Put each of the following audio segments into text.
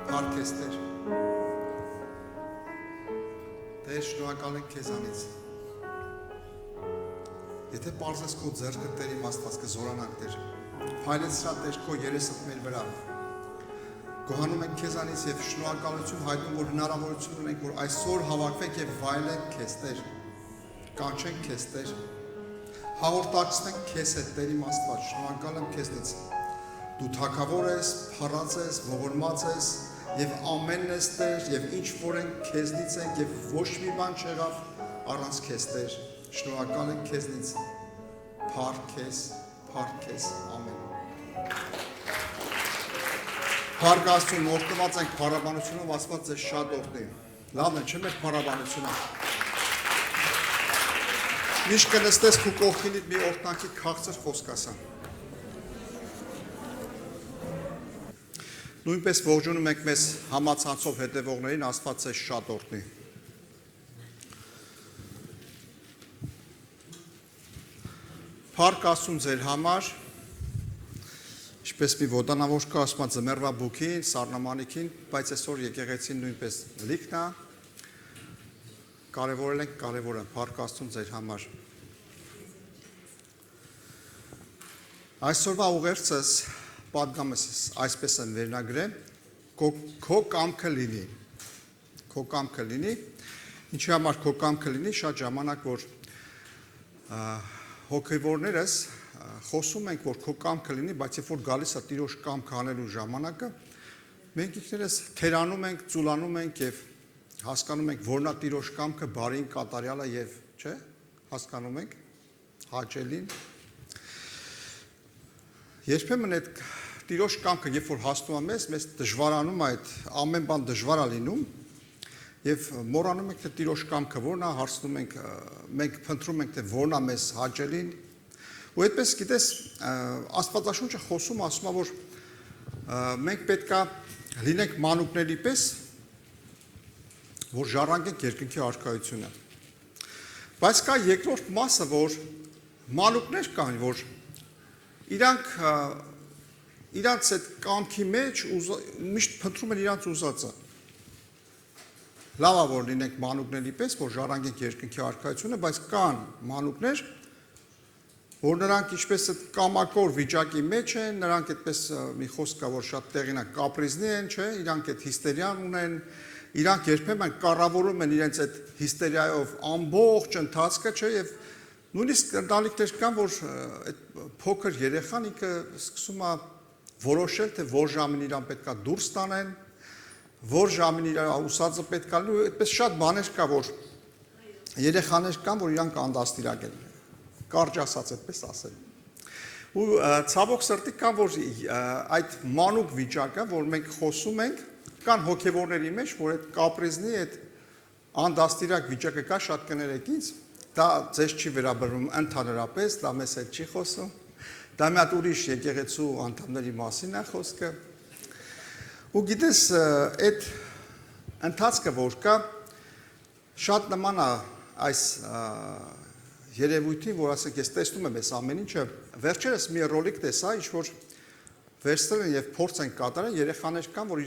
Փառքես Տեր։ Տեր, շնորհակալ ենք քեզանից։ Եթե պարզես քո ձեռքը Տեր իմ Աստված կզորանանք Տեր։ Փայլեցրա Տեր քո երեսդ մեր վրա։ Գոհանում ենք քեզանից եւ շնորհակալություն հայտնում, որ հնարավորություն ունենք, որ այսօր հավաքվենք եւ վայելենք քեզ Տեր։ Կանչենք քեզ Տեր։ Հաղորդակցենք քեզ հետ Տեր իմ Աստված, շնորհակալ եմ քեզնից։ Դու թագավոր ես, փառած ես, ողորմած ես եւ ամենն ես Տեր եւ ինչ որ ենք քեզնից ենք եւ ոչ մի բան չեղավ առանց քեզ Տեր։ Շնորհակալ ենք քեզնից։ Փառքես, ամեն։ Փառք Աստծուն, օրհնված ենք փառաբանությունով, Աստված ձեզ շատ օրհնի։ Լավն է, չէ՞ մեր փառաբանությունը։ Միշտ կնստես քո կողքինիդ մի օրհնակի քաղցր խոսք ասա։ Նույնպես ողջունում ենք մեզ համացանցով հետևողներին, Աստված ձեզ շատ օրհնի։ Փառք Աստծուն ձեր համար, ինչպես մի ոտանավոր կա ասում ձմեռվա բուքին, սառնամանիքին, բայց այսօր եկեղեցին նույնպես լիքն է, կարևորել ենք կարևորը, փառք Աստծուն ձեր համար։ Այսօրվա ուղերձս պատգամս այսպես եմ վերնագրել, քո կամքը լինի, ինչի համար քո կամքը լինի, շատ ժամանակ, որ հոգևորներս խոսում ենք, որ քո կամքը լինի, բայց երբ որ գալիս է Տիրոջ կամքը անելու ժամանակը, մենք ինքներս թերանում ենք, ծուլանում ենք եւ հասկանում ենք, որն է Տիրոջ կամքը, բարին, կատարյալը եւ, չէ՞, հասկանում ենք, հաճելին։ Երբեմն այդ Տիրոջ կամքը, երբ որ հասնում է մեզ դժվարանում է այդ ամեն բան դժվար է լինում եւ մոռանում ենք թե Տիրոջ կամքը որն է, հարցնում ենք, մենք փնտրում ենք թե որն է մեզ հաճելին։ Ու այդպես գիտես, Աստվածաշունչը խոսում ասում է, որ մենք պետքա լինենք մանուկների պես, որ ժառանգենք երկնքի արքայությունը։ Բայց կա երկրորդ մասը, որ մանուկներ կան, որ իրանց այդ կամքի մեջ միշտ փնտրում են իրանց ուզածը։ Լավ է որ լինենք մանուկների պես, որ ժառանգենք երկնքի արքայությունը, բայց կան մանուկներ, որ նրանք ինչպես այդ կամակոր վիճակի մեջ են, նրանք այդպես մի խոսք կա, որ շատ տեղին է, կապրիզնի են, չէ, իրանք այդ հիստերիան ունեն, իրանք երբեմն կառավարում են իրենց այդ հիստերիայով ամբողջ ընթացքը, չէ, եւ նույնիսկ ընտանիքներ կան, որ այդ փոքր երեխան ինքը սկսում է որոշել, թե որ ժամին իրան պետքա դուրս տանեն, որ ժամին իր ուսածը պետքա լինի, այդպես շատ բաներ կա, որ երեխաներ կան, որ իրանք անդաստիրակ են, կարճ ասած այդպես ասել։ Ու ցավոք սրտի կան, որ այդ մանուկ վիճակը, որ մենք խոսում ենք, կան հոգևորների մեջ, որ այդ կապրիզնի, այդ անդաստիրակ վիճակը կա, շատ կներեք ինձ, դա ձեզ չի վերաբերում ընդհանրապես, դա մեզ հետ չի խոսում, դա մի հատ ուրիշ եկեղեցու անդամների մասին է խոսքը։ Ու գիտես, այդ ընթացքը որ կա, շատ նման է այս երևույթին, որ ասենք ես տեսնում եմ այս ամեն ինչը, վերջերս մի ռոլիկ տեսա, ինչ որ վերցրել են եւ փորձ են կատարել, երեխաներ կան, որ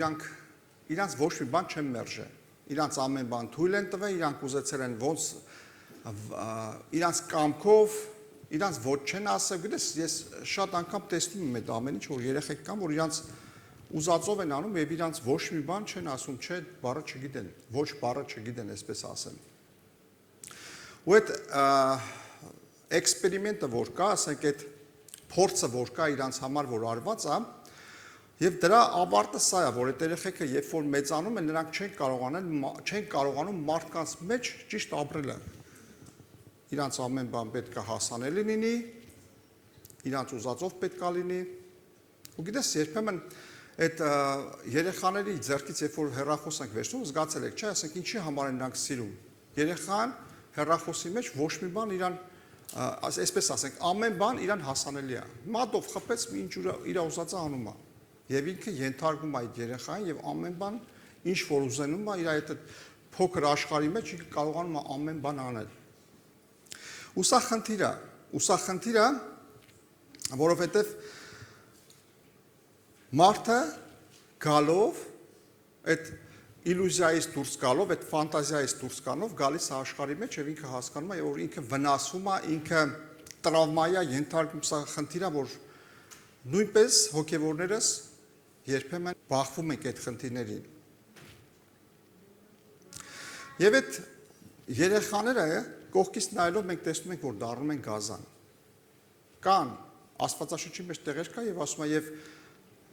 իրանց ոչ մի բան չեն մերժել, իրանց ամեն բան թույլ են տվել, իրանք ուզեցել են ոնց իրանց կամքով, իրանց ոչ չեն ասել, գիտես, ես շատ անգամ տեսնում եմ այդ ամեն ինչ, որ երեխեք կան, որ իրանց ուզածով են անում եւ իրանց ոչ մի բան չեն ասում, չէ, բառը չգիտեն, ոչ բառը չգիտեն, այսպես ասեմ։ Ու այդ էքսպերիմենտը որ կա, ասենք այդ փորձը որ կա իրանց համար որ արված է, եւ դրա ավարտը սա է, որ այդ երեխեքը երբ որ մեծանում են, նրանք չեն կարողանում մարդկանց մեջ ճիշտ ապրել։ Իրանց ամեն բան պետքա հասանելի լինի, իրանց ուզածով պետքա լինի։ Ու գիտես, երբեմն այդ երեխաների ձեռքից երբ որ հեռախոս ենք վերցնում, զգացել եք, չէ, ասենք ինչի համար են նրանք սիրում։ Երեխան հեռախոսի մեջ ոչ մի բան իրան, այսպես ասենք, ամեն բան իրան հասանելի է։ Մատով խփեց, ինչ իր ուզածը անում է։ Եվ ինքը ենթարկում է այդ երեխային եւ ամեն բան ինչ որ ուզենում է իր այդ փոքր աշխարհի մեջ ինքը կարողանում է ամեն բան անել։ Ու սա խնդիր է, որովհետեւ մարդը գալով այդ իլյուզիայից դուրս գալով, այդ ֆանտազիայից դուրս գալով գալիս է աշխարհի մեջ եւ ինքը հասկանում է, որ ինքը վնասվում է, ինքը տրավմայի է ենթարկում, սա խնդիր է, որ նույնպես հոգևորներս երբեմն բախվում ենք այդ խնդիրներին։ Եվ այդ երեխաները կողքից նայելով մենք տեսնում ենք, որ դառնում են գազան։ Կան Աստվածաշնչի մեջ տեղեր կա եւ ասում է եւ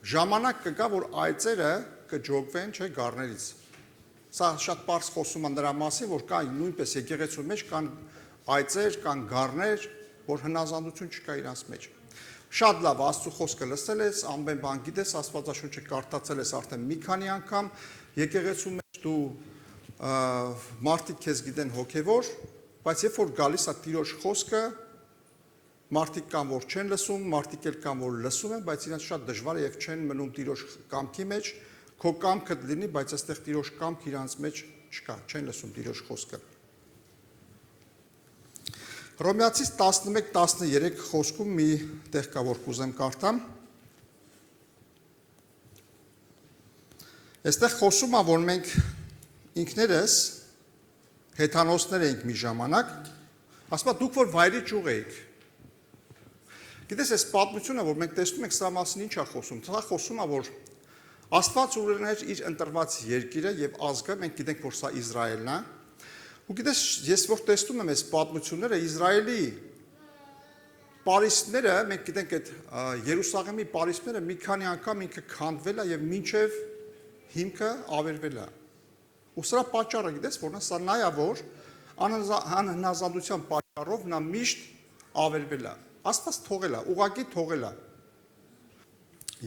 ժամանակ կգա, որ այծերը կջոգվեն, չէ, գառներից։ Սա շատ པարզ խոսում է նրա մասին, որ կա նույնպես եկեղեցու մեջ կան այծեր, կան գառներ, որ հնազանդություն չկա իրանց մեջ։ Շատ լավ Աստծո խոսքը լսել ես, ամեն բան գիտես, Աստվածաշունչը կարդացել ես արդեն մի քանի անգամ, եկեղեցու մեջ դու մարդիկ քեզ գիտեն հոգևոր, բայց երբ որ գալիս է Տիրոջ խոսքը, մարդիկ կան, որ չեն լսում, մարդիկ էլ կան, որ լսում են, բայց իրենց շատ դժվար է եւ չեն մնում Տիրոջ կամքի մեջ, քո կամքը լինի, բայց այստեղ Տիրոջ կամք իրանց մեջ չկա, չեն լսում Տիրոջ խոսքը։ Հռոմեացիս 11:13 խոսքում մի տեղ կա, որ կուզեմ կարդամ։ Այստեղ խոսում է, որ մենք ինքներս հեթանոսներ ենք մի ժամանակ, ասում է դուք որ վայրի ճյուղ եք։ Գիտես, այս պատմությունը, որ մենք տեսնում ենք, սա մասին ինչ է խոսում։ Սա խոսում է, որ Աստված ուներ իր ընտրված երկիրը եւ ազգը, մենք գիտենք, որ սա Իսրայելն է։ Ու գիտես, ես որ տեսնում եմ այս պատմությունները, Իսրայելի պարիսպները, մենք գիտենք այդ Երուսաղեմի պարիսպները մի քանի անգամ ինքը քանդվել է եւ մինչեւ հիմքը ավերվել է։ Ու սրա պատճառը գիտես, որն է, սա նա է, որ անհնազանդության պատճառով նա միշտ ավերվել է։ Աստված թողել է, ուղղակի թողել է։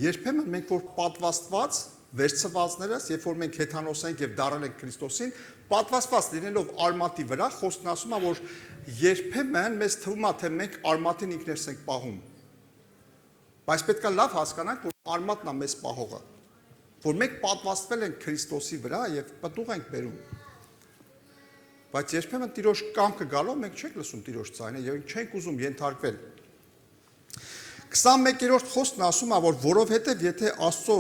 Երբեմն մենք որ պատվաստված վերցվածներս, երբ որ մենք հեթանոս ենք եւ դարել ենք Քրիստոսին, պատվաստված լինելով արմատի վրա, խոսքն ասում է, որ երբեմն մեզ թվում է, թե մենք արմատին ինքներս ենք պահում։ Բայց պետք է լավ հասկանանք, որ արմատն է մեզ պահողը, որ մենք պատվաստվել ենք Քրիստոսի վրա եւ պտուղ ենք բերում։ Բայց երբեմն Տիրոջ կամքը գալով մենք չենք լսում Տիրոջ ձայնը եւ չենք ուզում ենթարկվել։ 21-րդ խոսքն ասում է, որ որովհետև եթե Աստծո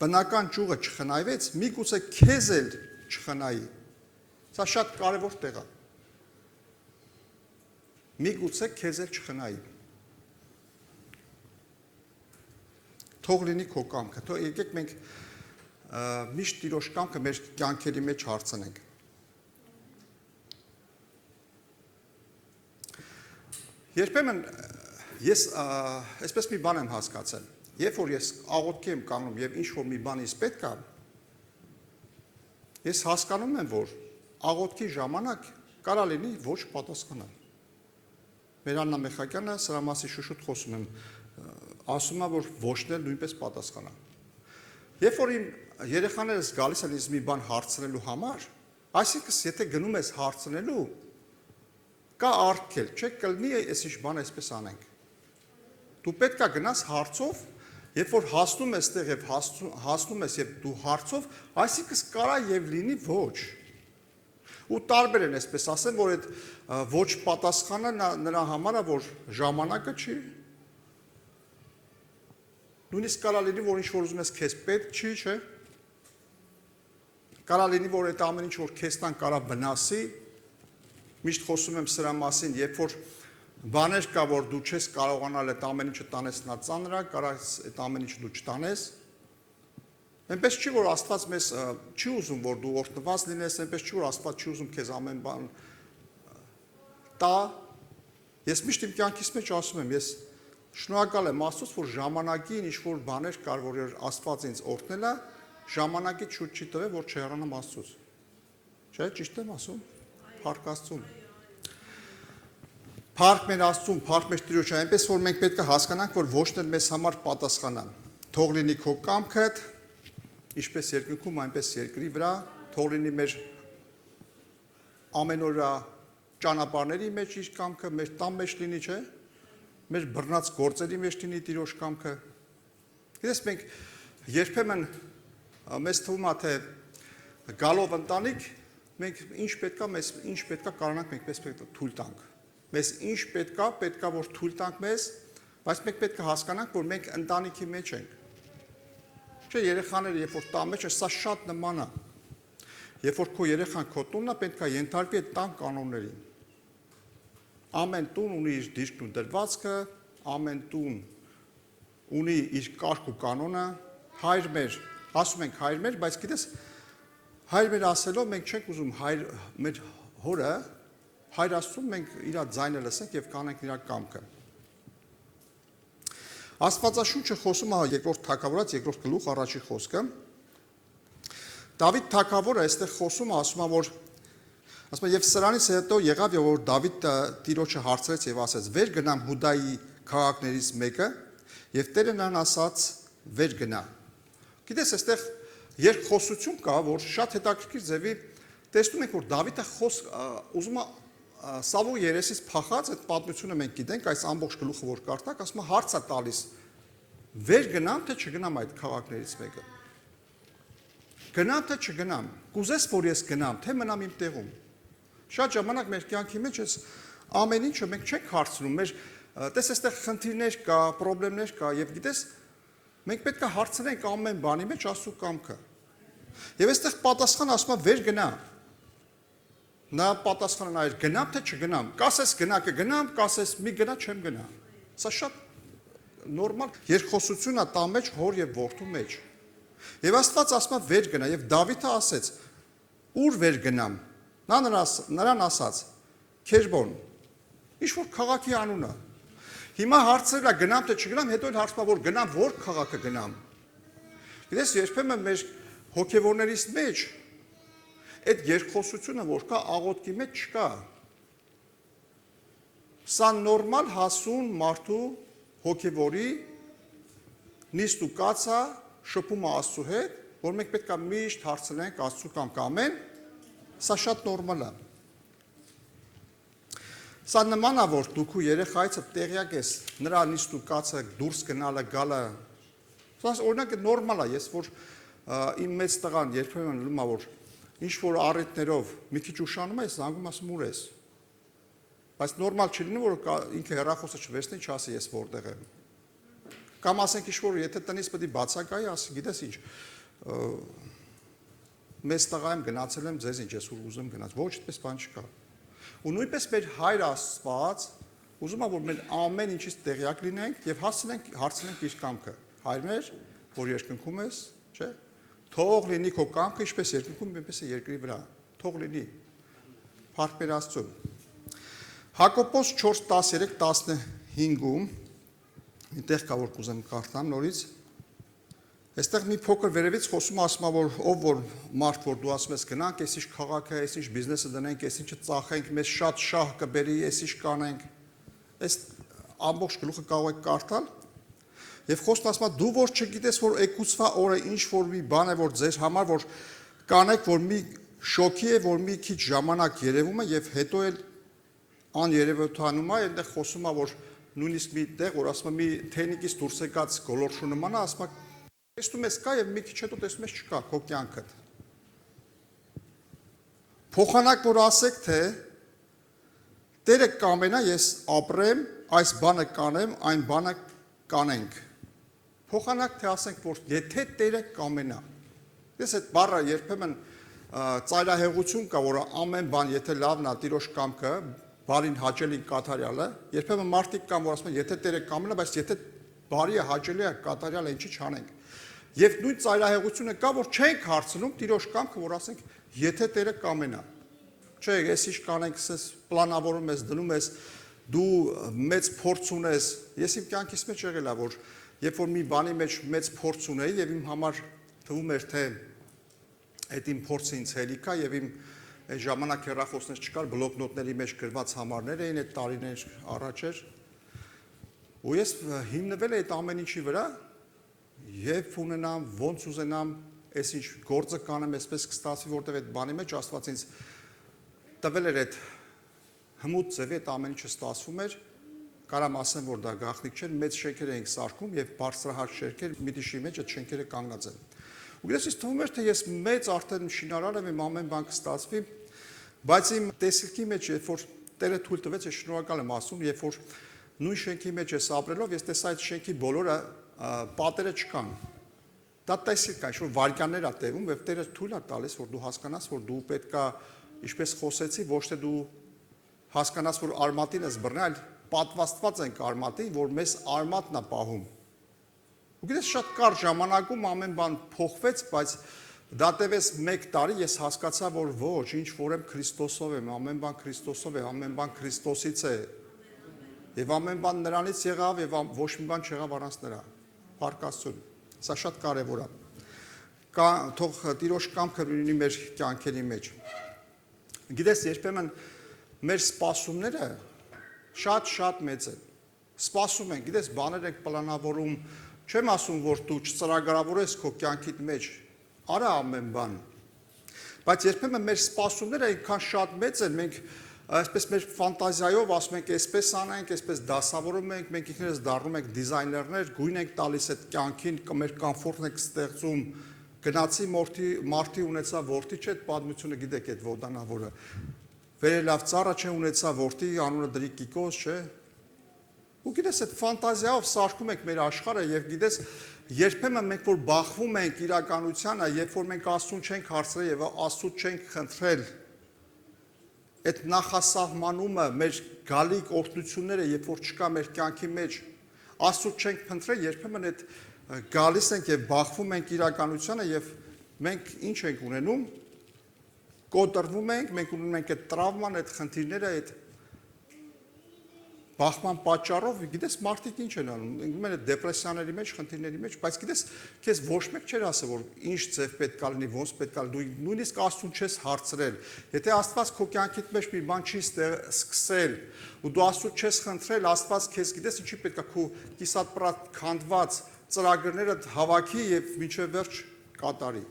բնական ճյուղը չխնայվեց, միգուցե քեզ էլ չխնայի։ Սա շատ կարևոր տեղ է։ Միգուցե քեզ էլ չխնայի։ Թող լինի քո կամքը։ Թող եկեք մենք միշտ Տիրոջ կամքը մեր կյանքերի մեջ հարցնենք։ Երբեմն ես այսպես մի բան եմ հասկացել, երբ որ ես աղոթքի եմ կանգնում եւ ինչ որ մի բան ինձ պետք է, ես հասկանում եմ, որ աղոթքի ժամանակ կարա լինի ոչ պատասխանալ։ Մեր Աննա Մեխակյանը սրա մասի շուշուտ խոսում եմ, ասում է, որ ոչն էլ նույնպես պատասխանա։ Երբ որ իմ երեխաներս գալիս են ինձ մի բան հարցնելու համար, այսինքն եթե գնում ես հարցնելու, կա արգել, չէ՞ կլինի այս ինչ բան այսպես անենք։ Դու պետք է գնաս հարցով, երբ որ հասնում ես տեղ եւ հասնում ես եւ դու հարցով, այսինքն կարա եւ լինի ոչ։ Ու տարբեր են այսպես ասեմ, որ այդ ոչ պատասխանը նրա համար է, որ ժամանակը չի։ Նույնիսկ կարա լինի, որ ինչ որ ուզում ես քեզ պետք չի, չէ։ Կարա լինի, որ այդ ամեն ինչ որ քեզ տան կարա վնասի։ Միշտ խոսում եմ սրա մասին, երբ որ բաներ կա, որ դու չես կարողանալ այդ ամեն ինչը տանես նա ծանր, կարաս այդ ամեն ինչը դու չտանես։ Այնպես չի, որ Աստված մեզ չի ուզում, որ դու օրհնված լինես, այնպես չի, որ Աստված չի ուզում քեզ ամեն բան տա։ Ես միշտ իմ կյանքիս մեջ ասում եմ, ես շնորհակալ եմ Աստծուց, որ ժամանակին ինչ որ բաներ կար, որ Աստված ինձ օրհնել է, ժամանակից շուտ չի տվել, որ չհեռանամ Աստծուց։ Չէ՞, ճիշտ եմ ասում։ Փառք Աստծուն։ Փառք մեր Աստծուն, փառք մեր Տիրոջը, այնպես որ մենք պետք է հասկանանք, որ ոչն էլ մեզ համար պատասխանան։ Թող լինի քո կամքդ, ինչպես երկնքում, այնպես երկրի վրա, թող լինի մեր ամենօրյա ճանապարհների մեջ իր կամքը, մեր տան մեջ լինի, չէ՞։ Մեր բռնած գործերի մեջ լինի Տիրոջ կամքը։ Գիտես, մենք երբեմն մեզ թվում է, թե գալով ընտանիք մենք ինչ պետքա, մեզ ինչ պետքա կարողանանք մենք մեզ պետք է թույլ տանք։ Մեզ ինչ պետքա, որ թույլ տանք մեզ, բայց մենք պետք է հասկանանք, որ մենք ընտանիքի մեջ ենք։ Չէ, երեխաները երբ որ տան մեջ է, սա շատ նման է։ Երբ որ քո երեխան քո տունն է, պետք է ենթարկվի այդ տան կանոններին։ Ամեն տուն ունի իր դիրքն ու դրվածքը, ամեն տուն ունի իր կարգ ու կանոնը, հայր մեր, ասում ենք հայր մեր, բայց գիտես, հայր մեր ասելով մենք չենք ուզում մեր հորը, հայր Աստծուն մենք իր ձայնը լսենք եւ կանենք իր կամքը։ Աստվածաշունչը խոսում է երկրորդ թագավորած երկրորդ գլուխ առաջի խոսքը։ Դավիթ թագավորը այստեղ խոսում է, ասում է, եւ սրանից հետո եղավ եւ որ Դավիթը Տիրոջը հարցրեց եւ ասեց. «Վեր գնամ Հուդայի քաղաքներից մեկը», եւ Տերը նրան ասաց. «Վեր գնա»։ Գիտես, այստեղ երկխոսություն կա, որ շատ հետաքրքիր ձևի տեսնում ենք, որ Դավիթը ուզում է Սավուղի երեսից փախած այդ պատմությունը մենք գիտենք, այս ամբողջ գլուխը որ կարդաք, ասում է հարց է տալիս. «Վեր գնամ թե չգնամ այդ քաղաքներից մեկը»։ Գնամ թե չգնամ, կուզես որ ես գնամ, թե մնամ իմ տեղում։ Շատ ժամանակ մեր կյանքի մեջ այս ամեն ինչը մենք չենք հարցնում, մեր տես այստեղ խնդիրներ կա, խնդիրներ կա, եւ գիտես, մենք պետք է հարցնենք ամեն բանի մեջ Աստծո կամքը։ Եվ այստեղ պատասխանը ասում է վեր գնա։ Նա պատասխանն այր գնամ թե չգնամ, կասես գնա կգնամ, կասես մի գնա չեմ գնա։ Սա շատ նորմալ երկխոսություն է տա մեջ հոր եւ որդու մեջ։ Եվ Աստված ասում է վեր գնա, եւ Դավիթը ասեց. «Ուր վեր գնամ»։ Նա նրան ասաց. «Քերբոն»։ Ինչ որ քաղաքի անունը։ Հիմա հարցրել է գնամ թե չգնամ, հետո էլ հարցնում է որ գնամ որ քաղաքը գնամ։ Գիտես, երբեմն մեր հոգևորներից մեջ այդ երկխոսությունը որ կա աղոթքի մեջ չկա։ Սա նորմալ հասուն մարդու հոգևորի նիստ ու կացա շփում Աստծո հետ, որ մենք պետք է միշտ հարցնենք Աստծո կամքը ամեն, սա շատ նորմալ է։ Սա նման է, որ դու քո երեխայից տեղյակ ես նրա նիստ ու կացը դուրս գնալը, գալը։ Սա օրինակ նորմալ է, ես որ իմ մեծ տղան երբեմն լում է, որ ինչ որ առիթներով մի քիչ ուշանում է, զանգում ասում ուր ես։ Բայց նորմալ չի լինում, որ ինքը հեռախոսը չվերցնի, չասի ես որտեղ եմ։ Կամ ասենք ինչ որ եթե տնից պետք է բացակայի, ասի գիտես ինչ, մեծ տղա եմ գնացել եմ, ձեզ ինչ ես ուր ուզում գնաց, ոչ այդպես բան չկա։ Ու նույնպես մեր հայր Աստված ուզում է որ մենք ամեն ինչից տեղյակ լինենք եւ հարցնենք իր կամքը։ Հայր մեր, որ երկնքում ես, չէ՞։ Թող լինի քո կամքը, ինչպես երկնքում, այնպես է երկրի վրա։ Թող լինի։ Փառք մեր Աստծուն։ Հակոբոս 4:13-15-ում Այդտեղ կա որ կուզեմ կարդամ նորից։ Այստեղ մի փոքր վերևից խոսում ասում է որ ով որ մարդ որ դու ասում ես գնանք, այս ինչ քաղաքը, այս ինչ բիզնեսը դնենք, այս ինչը ծախենք, մեզ շատ շահ կբերի, այս ինչ կանենք։ Այս ամբողջ գլուխը կարող եք կարդալ։ Եվ խոսքն ասում է դու որ չգիտես որ եկուցվա օրը ինչ որ մի բան է որ ձեր համար որ կանեք որ մի շոկի է որ մի քիչ ժամանակ երևում է եւ հետո էլ աներևութանում է, այնտեղ խոսում է որ նույնիսկ մի տեղ որ ասում է մի թեյնիկից դուրս եկած գոլորշու նման է, ասում է տեսնում ես կա եւ մի քիչ հետո տեսնում ես չկա քո կյանքդ։ Փոխանակ որ ասեք թե Տերը կամենա ես ապրեմ, այս բանը կանեմ, այն բանը կանենք։ Փոխանակ թե ասենք որ եթե Տերը կամենա։ Ես այդ բառը երբեմն ծայրահեղություն կա որ ամեն բան եթե լավն է Տիրոջ կամքը բարին հաճելին կատարյալը, երբեմն մարդիկ կան, որ ասում են, եթե Տերը կամենա, բայց եթե բարիը հաճելի է կատարյալը ինչի չանենք։ Եվ նույն ծայրահեղությունը կա, որ չենք հարցնում Տիրոջ կամքը, որ ասենք, եթե Տերը կամենա։ Չէ, ես ինչ կանենք, ես պլանավորում ես, դնում ես, դու մեծ փորձ ունես։ Ես իմ կյանքից մեջ եղել է, որ երբ որ մի բանի մեջ մեծ փորձ ունեի եւ իմ համար թվում էր, թե այդ իմ փորձը ինձ հելիք է եւ իմ Այդ ժամանակ հեռախոսներ չկար, բլոկնոտների մեջ գրված համարներ էին, այդ տարիներ առաջ էր։ Ու ես հիմնվել էի այդ ամեն ինչի վրա, երբ ունենամ, ոնց ուզենամ, այս ինչ գործը կանեմ, այսպես կստացվի, որտեղ այդ բանի մեջ Աստված ինձ տվել էր այդ հմուտ ձևի այդ ամեն ինչը ստացվում էր, կարամ ասեմ, որ դա գաղտնիք չէր, մեծ շենքեր էինք սարքում եւ բարձրահարկ շենքեր մի դիշի մեջ այդ շենքերը կանգնած են։ Ու գիտես, ինձ թվում էր, թե ես մեծ արդեն շինարար եմ, իմ ամեն բան կստացվի, բայց իմ տեսիլքի մեջ, երբ որ Տերը թույլ տվեց, ես շնորհակալ եմ ասում, երբ որ նույն շենքի մեջ ես ապրելով, ես տեսա այդ շենքի բոլորը պատերը չկան։ դա տեսիլ կա, ինչ որ վարքյաններ է տևում, եւ Տերը թույլ է տալիս, որ դու հասկանաս, որ դու պետքա, ինչպես խոսեցի, ոչ թե դու հասկանաս, որ արմատին ես բռնել, այլ պատվաստված ենք արմատին, որ մեզ արմատն է պահում։ Ու գիտես շատ կարճ ժամանակում ամեն բան փոխվեց, բայց դա տևեց 1 տարի, ես հասկացա, որ ոչ, ինչ որ եմ Քրիստոսով եմ, ամեն բան Քրիստոսով է, ամեն բան Քրիստոսից է։ Եվ ամեն բան նրանից եղավ եւ ոչ մի բան չեղավ առանց նրա։ Փառք Աստծուն։ Սա շատ կարևոր է։ Թող Տիրոջ կամքը լինի մեր կյանքերի մեջ։ Գիտես, երբեմն մեր սպասումները շատ մեծ են։ Սպասում ենք, գիտես, բաներ ենք պլանավորում, չեմ ասում, որ դու չծրագրավորես քո կյանքիդ մեջ, արա ամեն բան։ Բայց երբեմն մեր սպասումները այնքան շատ մեծ են, մենք այսպես մեր ֆանտազիայով ասում ենք, այսպես անենք, այսպես դասավորում ենք, մենք ինքներս դառնում ենք դիզայներներ, գույն ենք տալիս այդ կյանքին, մեր կոմֆորտն ենք ստեղծում, գնացի մարդի ունեցա որդի չէ, այդ պատմությունը գիտեք այդ որդանավորը։ Վերելավ ծառա չէ ունեցա որդի, անունը դրի Կիկոս չէ։ Ու գիտես այդ ֆանտազիայով սարքում ենք մեր աշխարհը եւ գիտես երբեմն մենք որ բախվում ենք իրականությանը, երբ որ մենք Աստծուն չենք հարցրել եւ Աստծուց չենք խնդրել, այդ նախասահմանումը, մեր գալիք օրհնությունները, երբ որ չկա մեր կյանքի մեջ, Աստծուց չենք խնդրել, երբեմն այդ գալիս ենք եւ բախվում ենք իրականությանը եւ մենք ինչ ենք ունենում, կոտրվում ենք, մենք ունենում ենք այդ տրավման, այդ խնդիրները, այդ բախման պատճառով, գիտես, մարդիկ ինչ են անում, ընկնում են այդ դեպրեսիաների մեջ, խնդիրների մեջ, բայց գիտես, քեզ ոչ մեկ չէր ասել, որ ինչ ձև պետք է լինի, ոնց պետք է լինի, դու նույնիսկ Աստծուն չես հարցրել։ Եթե Աստված քո կյանքիդ մեջ մի բան չի սկսել, ու դու Աստծուն չես խնդրել, Աստված քեզ գիտես ինչի պետք է քո կիսատ քանդված ծրագրերը հավաքի եւ մինչեւ վերջ կատարի։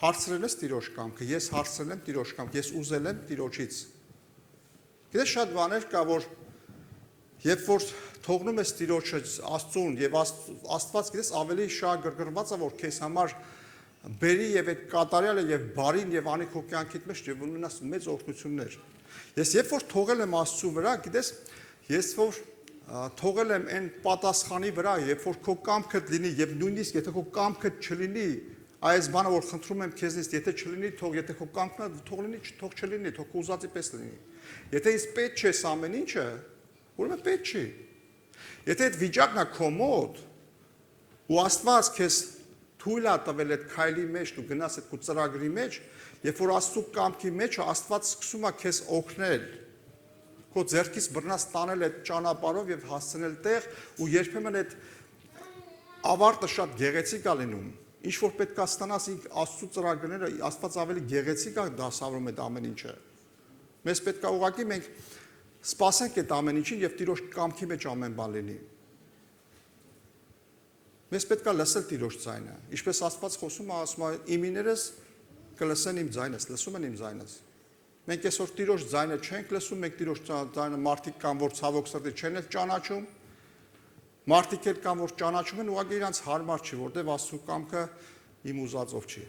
Հարցրել ես Տիրոջ կամքը, ես հարցրել եմ Տիրոջ կամքը, ես ուզել եմ Տիրոջից։ Գիտես շատ բաներ կա, որ երբ որ թողնում ես Տիրոջը Աստծուն եւ Աստված գիտես ավելի շատ գրգռված է, որ քեզ համար բերի եւ այդ կատարյալը եւ բարին եւ անի քո կյանքիդ մեջ եւ ունենաս մեծ օրհնություններ։ Ես երբ որ թողել եմ Աստծու վրա, գիտես, ես որ թողել եմ այն պատասխանի վրա, երբ որ քո կամքդ լինի եւ նույնիսկ եթե քո կամքդ չլինի, այս բանը որ խնդրում եմ քեզնից, եթե չլինի, թող եթե քո կամքն է, թող լինի, թող չլինի, թող քո ուզածի պես լինի։ Եթե ինձ պետք չես ամեն ինչը, ուրեմն պետք չի։ Եթե այդ վիճակն է քո մոտ, ու Աստված քեզ թույլ է տվել այդ քայլի մեջ, դու գնաս այդ քո ծրագրի մեջ, երբ որ Աստծո կամքի մեջ Աստված սկսում է քեզ օգնել, քո ձեռքից բռնած տանել այդ ճանապարհով եւ հասցնել տեղ, ու երբեմն այդ ավարտը շատ գեղեցիկ է լինում։ Ինչ որ պետք է ստանաս Աստծո ծրագրերը, Աստված ավելի գեղեցիկ է դասավորում այդ ամեն ինչը։ Մեզ պետք է ուղղակի մենք սպասենք այդ ամեն ինչին եւ Տիրոջ կամքի մեջ ամեն բան լինի։ Մեզ պետք է լսել Տիրոջ ձայնը։ Ինչպես Աստված խոսում է, ասում է՝ «Իմիներս կլսեն իմ ձայնս, լսում են իմ ձայնս»։ Մենք այսօր Տիրոջ ձայնը չենք լսում, մենք Տիրոջ ձայնը մարդիկ կան, որ ցավոք սրտի չեն էլ ճանաչում։ Մարդիկ էլ կան, որ ճանաչում են, ուղղակի իրանց հարմար չի, որտեղ Աստծո կամքը իմ ուզածով չի։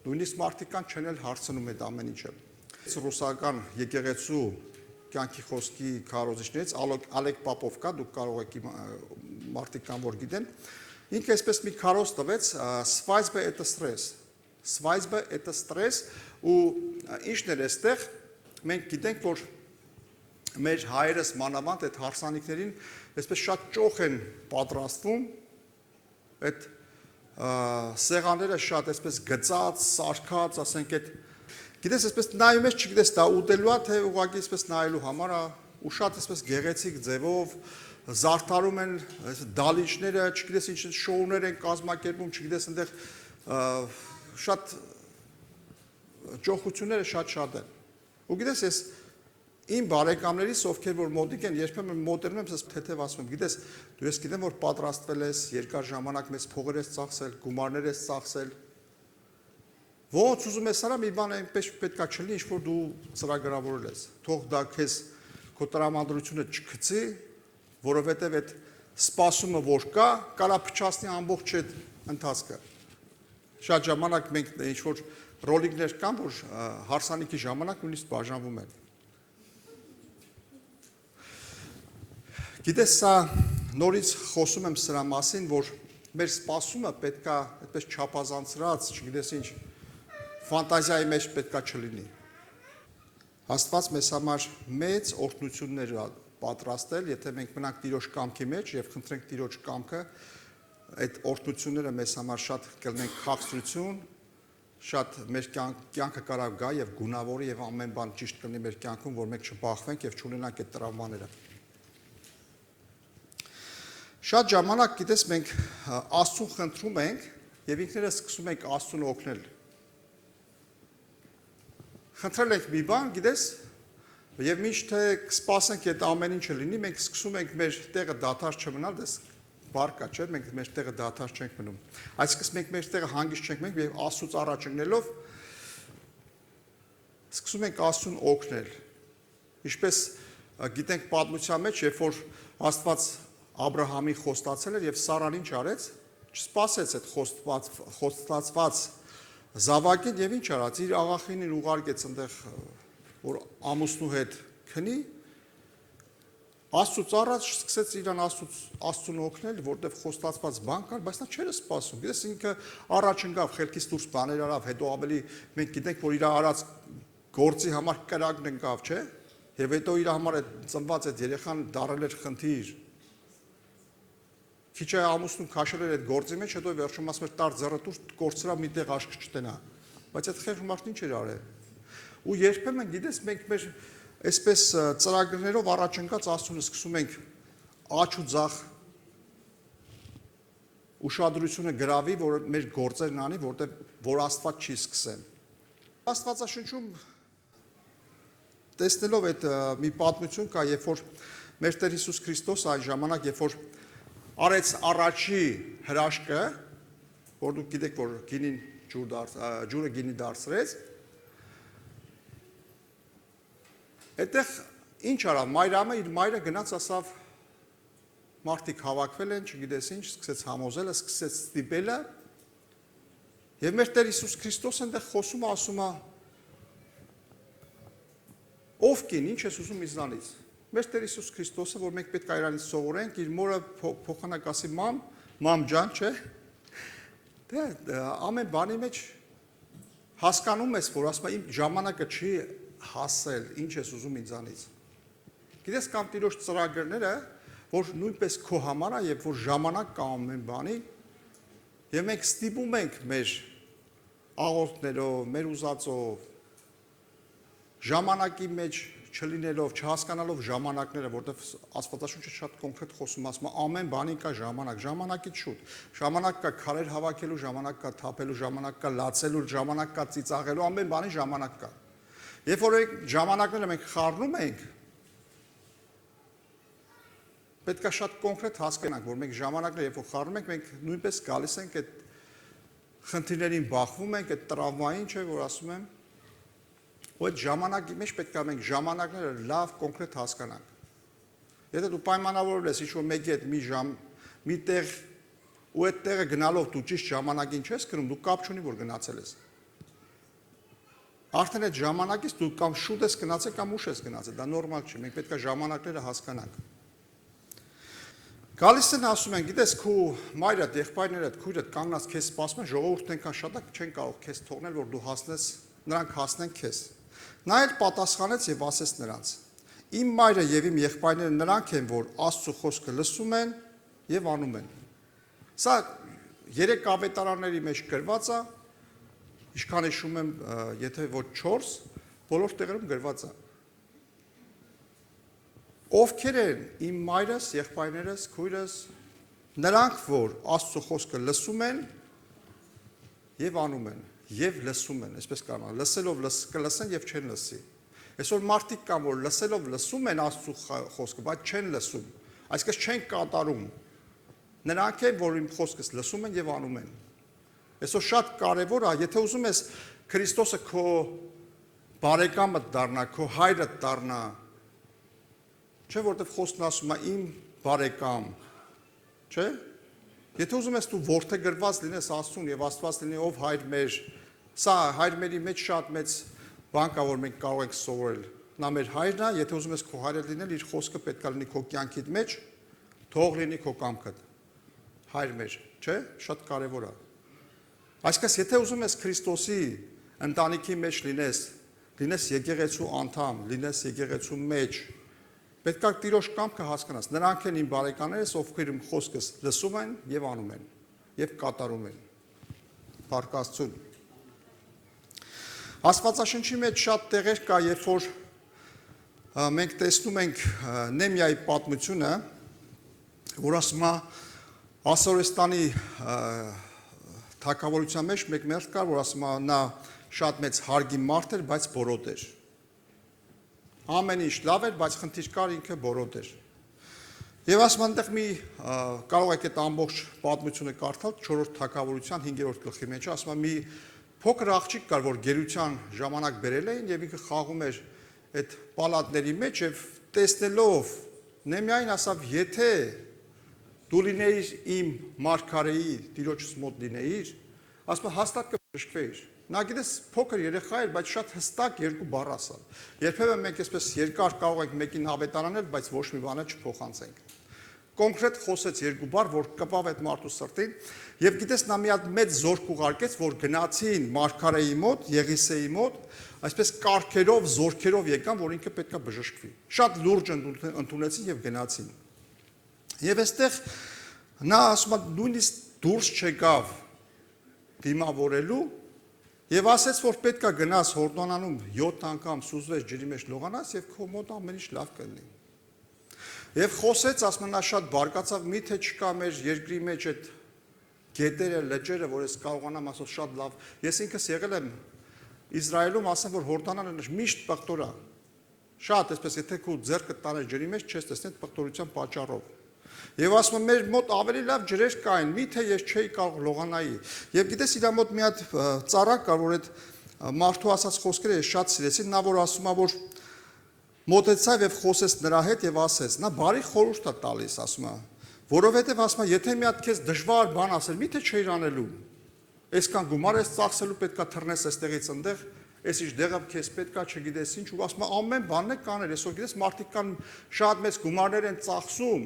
Նույնիսկ մարդիկ կան չեն էլ հարցնում այդ ամեն ինչը։ Ռուսական եկեղեցու կյանքի խոսքի քարոզիչներից Ալեկ Պապով կա, դուք կարող եք մարդիկ կան, որ գիտեն, ինքը այսպես մի քարոզ տվեց «Свадьба это стресс», «Свадьба это стресс», ու ինչն էր այստեղ, մենք գիտենք, որ մեր հայերս մանավանդ այդ հարսանիքներին այսպես շատ ճոխ են պատրաստվում, այդ սեղանները շատ այսպես գծած, սարքած, ասենք այդ գիտես այսպես նայում ես, չգիտես դա ուտելու է, թե ուղղակի այսպես նայելու համար է, ու շատ այսպես գեղեցիկ ձևով զարդարում են դալիճները, չգիտես ինչ շոուներ են կազմակերպում, չգիտես այնտեղ շատ ճոխությունները շատ են։ Ու գիտես ես իմ բարեկամներից, ովքեր որ մոտիկ են, երբեմն մոտենում եմ, ասես թեթև ասում եմ, գիտես, դու ես գիտեմ, որ պատրաստվել ես, երկար ժամանակ մեզ փողեր ես ծախսել, գումարներ ես ծախսել։ Ոնց ուզում ես արա մի բան այնպես պետքա չլինի, ինչ որ դու ծրագրավորել ես։ Թող դա քեզ քո տրամադրությունը չգցի, որովհետև այդ սպասումը որ կա, կարա փչացնի ամբողջ այդ ընթացքը։ Շատ ժամանակ մենք ինչ որ ռոլիկներ կան, որ հարսանիքի ժամանակ նույնիսկ բաժանվում են։ Գիտես, սա նորից խոսում եմ սրա մասին, որ մեր սպասումը պետքա այդպես չափազանցրած, չգիտես ինչ, ֆանտազիայի մեջ պետքա չլինի։ Աստված մեզ համար մեծ օրհնություններ պատրաստել, եթե մենք մնանք Տիրոջ կամքի մեջ եւ խնդրենք Տիրոջ կամքը, այդ օրհնությունները մեզ համար շատ կլինեն քաղցրություն, շատ մեր կյանքը կարող գա եւ գունավորի եւ ամեն բան ճիշտ կլինի մեր կյանքում, որ մենք չբախվենք եւ չունենանք այդ տրավմաները։ Շատ ժամանակ, գիտես, մենք Աստծուն խնդրում ենք եւ ինքներս սկսում ենք Աստծուն օգնել։ Խնդրել ենք մի բան, գիտես, եւ միշտ թե կսպասենք այդ ամեն ինչը լինի, մենք սկսում ենք մեր տեղը դադար չմնալ, դες բարկա չէ, մենք մեր տեղը դադար չենք մնում։ Այսինքն մենք մեր տեղը հանգիստ չենք մնում եւ Աստծուց առաջ ընկնելով սկսում ենք Աստծուն օգնել։ Ինչպես գիտենք պատմության մեջ, երբ որ Աստված Աբրահամին խոստացել էր եւ Սարան ինչ արեց, չսպասեց այդ խոստացված զավակին եւ ինչ արած, իր աղախինին ուղարկեց այնտեղ, որ ամուսնու հետ քնի, Աստծուց առաջ սկսեց իրան Աստծուն օգնել, որտեղ խոստացված բան կար, բայց նա չէր սպասում։ Գիտես, ինքը առաջ ընկավ, խելքից դուրս բաներ արավ, հետո ավելի մենք գիտենք, որ իր արած գործի համար կրակն ընկավ, չէ՞։ Եվ հետո իր համար այդ ծնված այդ երեխան դարել էր խնդիր։ Քիչ է ամուսնուն քաշել էր այդ գործի մեջ, հետո վերջում ասում էր տար ձեռը դուրս կորցրա մի տեղ աշկ չտնա։ Բայց այդ խեղճ մարդն ինչ էր արել։ Ու երբեմն գիտես մենք մեր այսպես ծրագրերով առաջ ընկած Աստծուն սկսում ենք աչ ու ձախ ուշադրությունը գրավի, որ մեր գործերն անի, որ Աստված չի սկսեն։ Աստվածաշնչում տեսնելով այդ մի պատմություն կա, երբ որ մեր Տեր Հիսուս Քրիստոս այն ժամանակ, երբ որ արեց առաջի հրաշքը, որ դուք գիտեք, որ ջուրը գինի դարձրեց, այդտեղ ինչ արավ, մայրամը իր մայրը գնաց ասավ, մարդիկ հավաքվել են, չգիտես ինչ, սկսեց համոզելը, սկսեց ստիպելը, եւ մեր Տեր Հիսուս Քրիստոսը այնտեղ խոսում ասում է, ով կին, ինչ ես ուզում իզնանից։ Մեր Տեր Հիսուս Քրիստոսը, որ մենք պետք է իրանից սովորենք, իր մորը փոխանակ ասի մամ ջան, չէ։ Դե ամեն բանի մեջ հասկանում ես, որ ասում է իմ ժամանակը չի հասել, ինչ ես ուզում ինձանից։ Գիտես կամ Տիրոջ ծրագրերը, որ նույնպես քո համար է եւ որ ժամանակ կա ամեն բանի, եւ մենք ստիպում ենք մեր աղոթքներով, մեր ուզածով ժամանակի մեջ չլինելով, չհասկանալով ժամանակները, որտեղ Աստվածաշունչը շատ կոնկրետ խոսում ասում է ամեն բանի կա ժամանակ, ժամանակից շուտ, ժամանակ կա քարեր հավաքելու, ժամանակ կա թափելու, ժամանակ կա լացելու, ժամանակ կա ծիծաղելու, ամեն բանի ժամանակ կա։ Երբ որ այդ ժամանակները մենք խառնում ենք, պետք է շատ կոնկրետ հասկանանք, որ մենք ժամանակները երբ որ խառնում ենք, մենք նույնպես գալիս ենք այդ խնդիրներին բախվում ենք, այդ տրավմային չէ, որ ասում եմ, ու այդ ժամանակի մեջ պետք է մենք ժամանակները լավ կոնկրետ հասկանանք։ Եթե դու պայմանավորվել ես ինչ-որ մեկի հետ մի տեղ ու այդ տեղը գնալով դու ճիշտ ժամանակին չես գնում, դու կապ չունի, որ գնացել ես։ Արդեն այդ ժամանակից դու կամ շուտ ես գնացել կամ ուշ ես գնացել, դա նորմալ չի, մենք պետք է ժամանակները հասկանանք։ Գալիս են ասում են, գիտես, քո մայրդ, եղբայրներդ, քույրդ կանգնած քեզ սպասում են, ժողովուրդն այնքան շատ է չեն կարող քեզ թողնել, որ դու հասնես, նրանք հասնեն քեզ։ Նա էլ պատասխանեց եւ ասեց նրանց. Իմ մայրը եւ իմ եղբայրները նրանք են, որ Աստծո խոսքը լսում են եւ անում են։ Սա 3 ավետարանների մեջ գրված է, ինչքան հիշում եմ, եթե ոչ 4, բոլոր տեղերում գրված է։ Ովքեր են իմ մայրս, եղբայրներս, քույրս, նրանք, որ Աստծո խոսքը լսում են եւ անում են, եւ լսում են, այսպես կարող է, լսելով կլսեն եւ չեն լսի։ Այսօր մարդիկ կան, որ լսելով լսում են Աստծո խոսքը, բայց չեն լսում, այսինքն չեն կատարում։ Նրանք են, որ իմ խոսքս լսում են եւ անում են։ Այսօր շատ կարեւոր է, եթե ուզում ես Քրիստոսը քո բարեկամը դառնա, քո հայրը դառնա, չէ, որտեղ խոսքն ասում է իմ բարեկամ, չէ։ Եթե ուզում ես դու որդեգրված լինես Աստծուն եւ Աստված լինի ով հայր մեր, սա հայրմերի մեջ շատ մեծ բան կա, որ մենք կարող ենք սովորել։ Նա մեր հայրն է, եթե ուզում ես քո հայրը լինել, իր խոսքը պետք է լինի քո կյանքիդ մեջ, թող լինի քո կամքդ։ հայր մեր, չէ՞, շատ կարևոր է։ Այսինքն, եթե ուզում ես Քրիստոսի ընտանիքի մեջ լինես եկեղեցու անդամ, լինես եկեղեցու մեջ, պետք է Տիրոջ կամքը հասկանաս։ Նրանք են իմ բարեկամներս, ովքեր իմ խոսքս լսում են եւ անում են եւ կատարում են։ Փառք Աստծուն։ Աստվածաշնչի մեջ շատ տեղեր կա, երբ որ մենք տեսնում ենք Նեմիայի պատմությունը, որ ասում է Ասորեստանի թագավորության մեջ մեկ մերձ կար, որ ասում է նա շատ մեծ հարգի մարդ էր, բայց բորոդ էր։ Ամեն ինչ լավ էր, բայց խնդիր կար, ինքը բորոդ էր։ Եվ ասում այնտեղ մի կարող եք այդ ամբողջ պատմությունը կարդալ 4-րդ թագավորության 5-րդ գլխի մեջ, ասում է մի փոքր աղջիկ կար, որ գերության ժամանակ բերել էին եւ ինքը խաղում էր այդ պալատների մեջ եւ տեսնելով Նեմիային ասավ, եթե դու լինեիր իմ մարգարեի Տիրոջս մոտ լինեիր, ասում է հաստատ կբժշկվեիր։ Նա գիտես փոքր երեխա էր, բայց շատ հստակ երկու բառ ասավ։ Երբեմն մենք այսպես երկար կարող ենք մեկին հավետար անել, բայց ոչ մի բանը չփոխանցենք։ Կոնկրետ խոսեց երկու բառ, որ կպավ այդ մարդու սրտին, եւ գիտես նա մի հատ մեծ զորք ուղարկեց, որ գնացին մարգարեի մոտ, Եղիսեի մոտ, այսպես կարգերով, զորքերով եկան, որ ինքը պետքա բժշկվի։ Շատ լուրջ ընդունեցին եւ գնացին։ Եվ այստեղ նա ասում է նույնիսկ դուրս չեկավ դիմավորելու եւ ասեց, որ պետքա գնաս Հորդանանում 7 անգամ սուզվես ջրի մեջ լողանաս եւ քո մոտ ամեն ինչ լավ կլինի։ Եվ խոսեց, ասում նա շատ բարկացավ, միթե չկա մեր երկրի մեջ այդ գետերը, լճերը, որ ես կարողանամ ասել շատ լավ։ Ես ինքս եղել եմ Իսրայելում, ասեմ, որ Հորդանանը միշտ պղտոր է։ Շատ այսպես, եթե քո ձեռքը տանես ջրի մեջ, չես տեսնի այդ պղտորության պատճառով։ Եվ ասում եմ, մեր մոտ ավելի լավ ջրեր կային, միթե ես չէի կարող լողանայի։ Եվ գիտես, իր մոտ մի հատ ծառա կար, որ այդ մարդու ասած խոսքերը ես շատ սիրեցի, նա որ ասում է, որ մոտեցավ եւ խոսեց նրա հետ եւ ասեց, նա բարի խորհուրդ է տալիս, ասում է, որովհետեւ ասում է, եթե մի հատ քեզ դժվար բան ասել, միթե չէիր անելու։ Այսքան գումար ես ծախսելու, պետքա թռնես այստեղից այնտեղ, այս ինչ դեղը քեզ պետքա չգիտես ինչ, ու ասում է, ամեն բանն է կաներ, այսօր գիտես մարդիկ կան շատ մեծ գումարներ են ծախսում։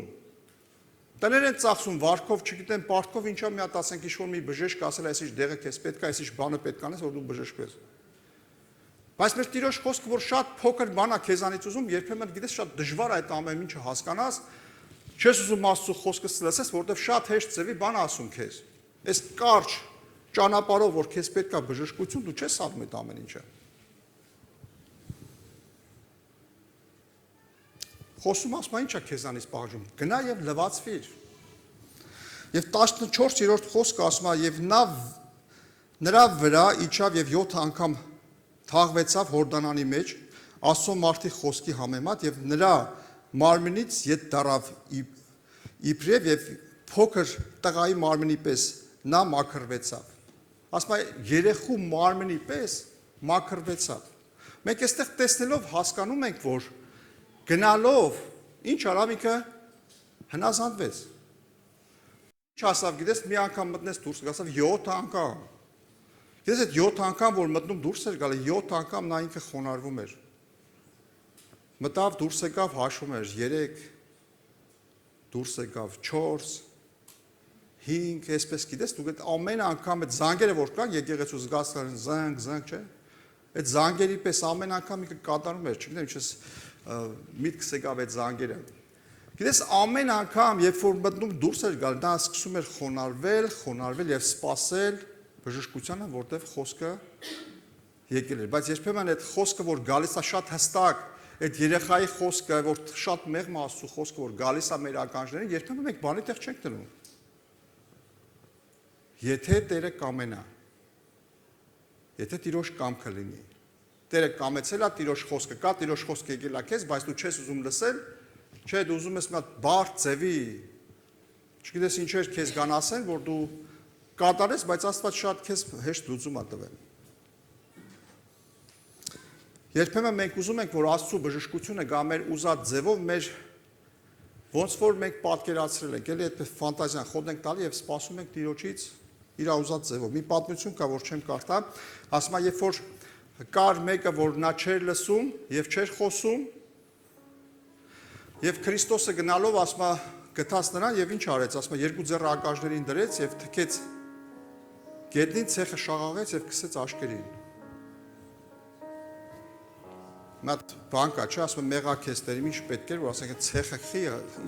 Տներ են ծախսում վարկով, չգիտեմ, պարտքով ինչա մի հատ ասենք ինչ-որ մի բժիշկ ասել, այս ինչ դեղը քեզ պետքա, այս ինչ բանը պետք անես, որ դու բժշկվես։ Բայց մեր Տիրոջ խոսքը, որ շատ փոքր բան է քեզանից ուզում, երբեմն գիտես շատ դժվար է այդ ամեն ինչը հասկանաս, չես ուզում Աստծո խոսքը լսես, որովհետև շատ հեշտ ձևի բան ասում քեզ։ Այս կարճ ճանապարհով, որ քեզ պետքա բժշկություն, դու չես անում այդ ամեն ինչը։ Խոսում ասում ինչա քեզանից պահանջում, գնա եւ լվացվիր։ Եվ 14-րդ խոսքը ասում է, եւ նրա վրա իջավ եւ 7 անգամ թաղվեցավ Հորդանանի մեջ, Աստծո մարդի խոսքի համեմատ եւ նրա մարմնից ետ դարավ իբրև եւ փոքր տղայի մարմնի պես նա մաքրվեցավ։ Ասում է երեխու մարմնի պես մաքրվեցավ։ Մենք այստեղ տեսնելով հասկանում ենք, որ գնալով ինչ արավ ինքը հնազանդվեց։ Ինչ ասավ, գիտես, մի անգամ մտնես դուրս գասավ 7 անգամ։ Գիտես այդ 7 անգամ, որ մտնում դուրս էր գալի, 7 անգամ նա ինքը խոնարհվում էր։ Մտավ դուրս եկավ, հաշվում էր 3, դուրս եկավ 4, 5, այսպես գիտես, դու այդ ամեն անգամ այդ զանգերը որ կան, եկեղեցու զգացել են զանգ, չէ՞։ Այդ զանգերի պես ամեն անգամ ինքը կատարում էր, չգիտեմ, ինչպես միտքս եկավ այդ զանգերը։ Գիտես ամեն անգամ, երբ որ մտնում դուրս էր գալ, նա սկսում էր խոնարհվել եւ սпасել բժշկությանը, որտեղ խոսքը եկել էր։ Բայց երբեմն այդ խոսքը, որ գալիս է շատ հստակ, այդ երեխայի խոսքը, որ շատ մեղմ Աստծո խոսքը, որ գալիս է մեր ականջներին, երբեմն մենք բանի տեղ չենք դնում։ Եթե Տերը կամենա, եթե Տիրոջ կամքը լինի, Տերը կամեցել է Տիրոջ խոսքը, կա Տիրոջ խոսքը եկել է քեզ, բայց դու չես ուզում լսել, չէ, դու ուզում ես մի հատ բարդ ձևի, չգիտես ինչեր քեզ գան ասեն, որ դու կատարես, բայց Աստված շատ քեզ հեշտ լուծում է տվել։ Երբեմն մենք ուզում ենք, որ Աստծո բժշկությունը գա մեր ուզած ձևով, մեր ոնց որ մենք պատկերացրել ենք, էլի այդպես ֆանտազիան խոտ ենք տալի եւ սպասում ենք Տիրոջից իր ուզած ձևով։ Մի պատմություն կա, որ չեմ կարդա, ասում է, երբ որ կար մեկը, որ նա չէր լսում եւ չէր խոսում, եւ Քրիստոսը գնալով ասում է, գտած նրան եւ ինչ արեց, ասում է երկու ձեռը ակաժներին դրեց եւ թքեց գետնին, ցեխը շաղաղեց եւ քսեց աշկերին։ Մատ բանկա չէ, ասում է մեղաքեստերի ինչ պետք էր, որ ասենք ցեխը խի,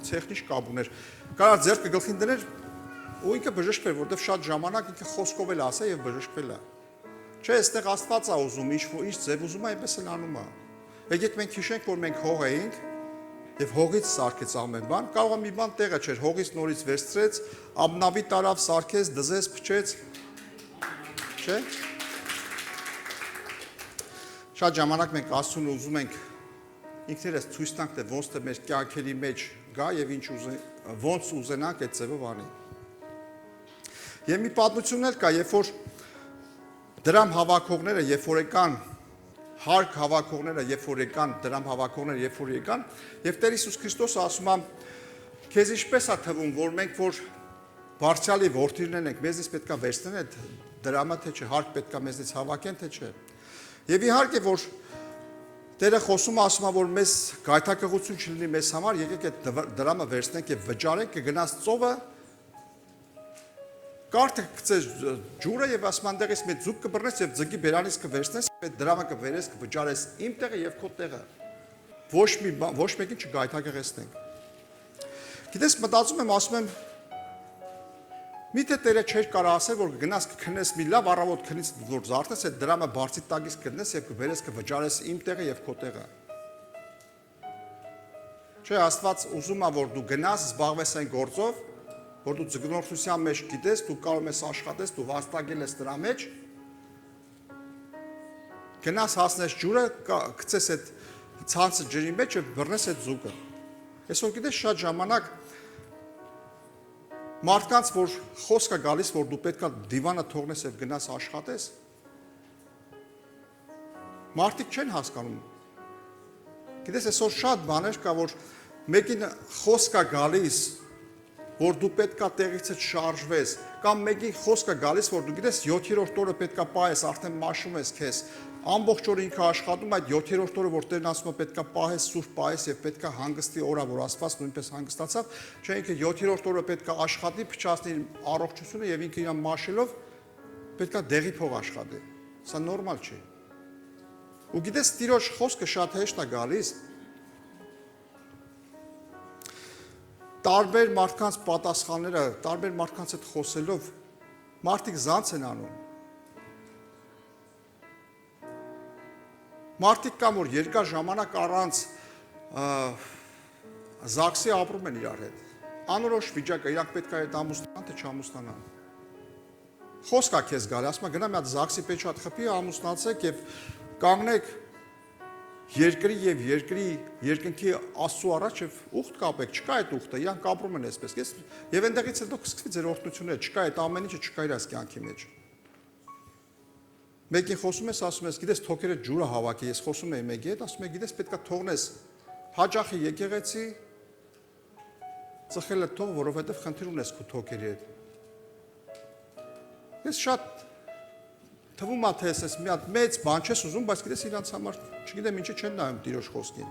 ցեխն ինչ կապ ուներ։ Կարա ձեռքը գլխին դներ ու ինքը բժշկվել, որովհետեւ շատ ժամանակ ինքը խոսքով էլ ասա եւ բժշկվել է։ Չէ, այստեղ Աստված է ուզում, ինչ ձև ուզում է, այնպես էլ անում է։ Եկեք մենք հիշենք, որ մենք հող էինք եւ հողից սարքեց ամեն բան, կարող է մի բան տեղը չէր, հողից նորից վերցրեց, ամնավի տարավ սարքեց, դզեց, փչեց։ Չէ՞։ Շատ ժամանակ մենք Աստծուն ուզում ենք ինքներս ցույց տանք, թե ոնց թե մեր կյանքերի մեջ գա եւ ինչ ոնց ուզենանք այդ ձևով անի։ Եվ մի պատմություն էլ կա, երբ որ դրամ հավաքողները, երբ որ եկան, հարկ հավաքողները, երբ որ եկան, դրամ հավաքողները, երբ որ եկան, եւ Տեր Հիսուս Քրիստոսը ասում է, քեզ ինչպես է թվում, որ մենք որ Բարձրալի որդիներն ենք, մեզնից պետքա վերցնեն այդ դրամը, թե չէ, հարկ պետքա մեզնից հավաքեն, թե չէ։ Եվ իհարկե որ Տերը խոսում է, ասում է, որ մեզ գայթակղություն չլինի մեզ համար, եկեք այդ դրամը վերցնենք եւ վճարենք, կգնաս ծովը, կարթը գցես ջուրը եւ ասում անդեղից մեծ ձուկ կբռնես եւ ձգի բերանից կվերցնես, այդ դրամը կվերես, կվճարես իմ տեղը եւ քո տեղը։ Ոչ մեկին չգայթակղեցնենք։ Գիտես, մտածում եմ, ասում եմ, միթե Տերը չէր կարող ասել, որ գնաս կքնես մի լավ առավոտ քնից որ զարթես, այդ դրամը բարձի տակից կդնես եւ կվերես, կվճարես իմ տեղը եւ քո տեղը։ Չէ, Աստված ուզում է, որ դու գնաս, զբաղվես այն գործով, որ դու ձգնորսության մեջ գիտես, դու կարող ես աշխատես, դու վաստակել ես դրա մեջ, գնաս հասնես ջուրը, գցես այդ ցանցը ջրի մեջ եւ բռնես այդ ձուկը։ Այսօր գիտես շատ ժամանակ մարդկանց որ խոսքը գալիս, որ դու պետքա դիվանը թողնես եւ գնաս աշխատես, մարդիկ չեն հասկանում։ Գիտես, այսօր շատ բաներ կա, որ մեկին խոսքը գալիս, որ դու պետքա տեղից շարժվես, կամ մեկին խոսքը գալիս, որ դու գիտես 7-րդ օրը պետքա պահես, արդեն մաշում ես քեզ, ամբողջ օրը ինքը աշխատում, այդ 7-րդ օրը որ Տերն ասում է պետքա պահես, սուրբ պահես եւ պետքա հանգստի օրա, որ Աստված նույնպես հանգստացավ, չէ ինքը 7-րդ օրը պետքա աշխատի, փչացնի առողջությունը եւ ինքը իրան մաշելով պետքա դեղի փող աշխատի։ Սա նորմալ չէ։ Ու գիտես, Տիրոջ խոսքը շատ հեշտ է գալիս։ Տարբեր մարդկանց պատասխանները, տարբեր մարդկանց հետ խոսելով մարդիկ զանց են անում։ Մարդիկ կան, որ երկար ժամանակ առանց զաքսի ապրում են իրար հետ։ Անորոշ վիճակ է, իրանք պետք է այդ ամուսնանան, թե չամուսնանան։ Խոսք է քեզ գալի, ասում է գնա մի հատ զաքսի պեչատ խփի, ամուսնացեք եւ կանգնեք երկրի եւ երկնքի Աստծո առաջ եւ ուխտ կապեք, չկա այդ ուխտը, իրանք ապրում են այսպես։ Եվ այնտեղից հետո կսկսվի ձեր օրհնությունները, չկա այդ ամեն ինչը, չկա իր կյանքի մեջ։ Մեկին խոսում ես, ասում ես, գիտես, թոքերը ջուրը հավաքի, ես խոսում եմ մեկի հետ, ասում եմ, գիտես, պետքա թողնես հաճախի եկեղեցի, ծխելը թող, որովհետև խնդիր ունես քո թոքերի հետ։ Ես շատ թվում է, թե ես մի հատ մեծ բան չես ուզում, բայց գիտես իրանց համար, չգիտեմ ինչի չեն նայում Տիրոջ խոսքին։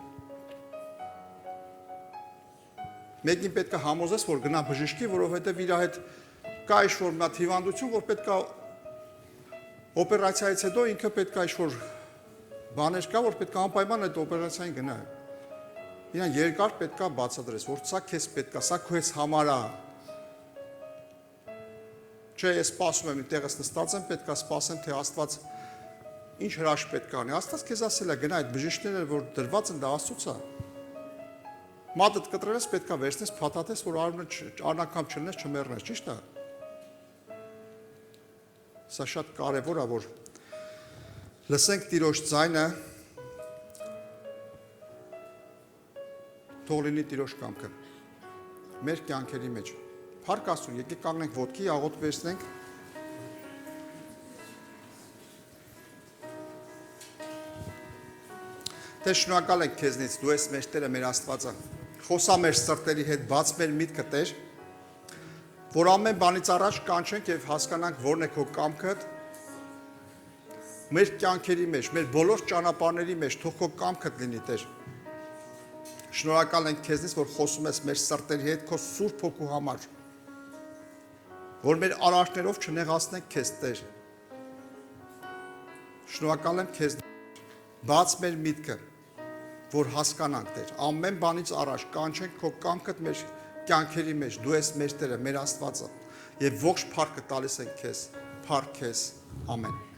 Մեկին պետքա համոզես, որ գնա բժշկի, որովհետև իր հետ կա ինչ-որ մի հատ հիվանդություն, որ պետքա օպերացիայից հետո ինքը պետքա ինչ-որ բաներ կա, որ պետքա անպայման այդ օպերացիային գնա։ Իրան երկար պետքա բացատրես, որ սա քեզ պետքա, սա քո համար է։ Չէ, ես սպասում եմ, տեղս նստած եմ, պետքա սպասեմ, թե Աստված ինչ հրաշք պետքա անի։ Աստված քեզ ասել է, գնա այդ բժիշկները, որ դրված են, դա Աստծուց է։ Մատդ կտրելես, պետքա վերցնես, փաթաթես, որ արնակամ չլնես, չմեռնես, ճիշտ է։ Սա շատ կարևոր է, որ լսենք Տիրոջ ձայնը, թող լինի Տիրոջ կամքը մեր կյանքերի մեջ։ Փառք Աստծուն, եկեք կանգնենք ոտքի, աղոթք վերցնենք։ Տեր, շնորհակալ ենք քեզնից, դու ես մեր Տերը, մեր Աստվածը։ Խոսա մեր սրտերի հետ, բաց մեր միտքը, Տեր, որ ամեն բանից առաջ կանչենք եւ հասկանանք որն է քո կամքդ մեր կյանքերի մեջ, մեր բոլոր ճանապարհների մեջ, թող քո կամքդ լինի, Տեր։ Շնորհակալ ենք քեզնից, որ խոսում ես մեր սրտերի հետ քո Սուրբ Հոգու համար, որ մեր արարքներով չնեղացնենք քեզ, Տեր։ Շնորհակալ եմ քեզ, բաց մեր միտքը, որ հասկանանք, Տեր, ամեն բանից առաջ կանչենք քո կամքդ մեր կյանքերի մեջ, դու ես մեր Տերը, մեր Աստվածը, եւ ողջ փառքը տալիս ենք քեզ, փառք քեզ, ամեն։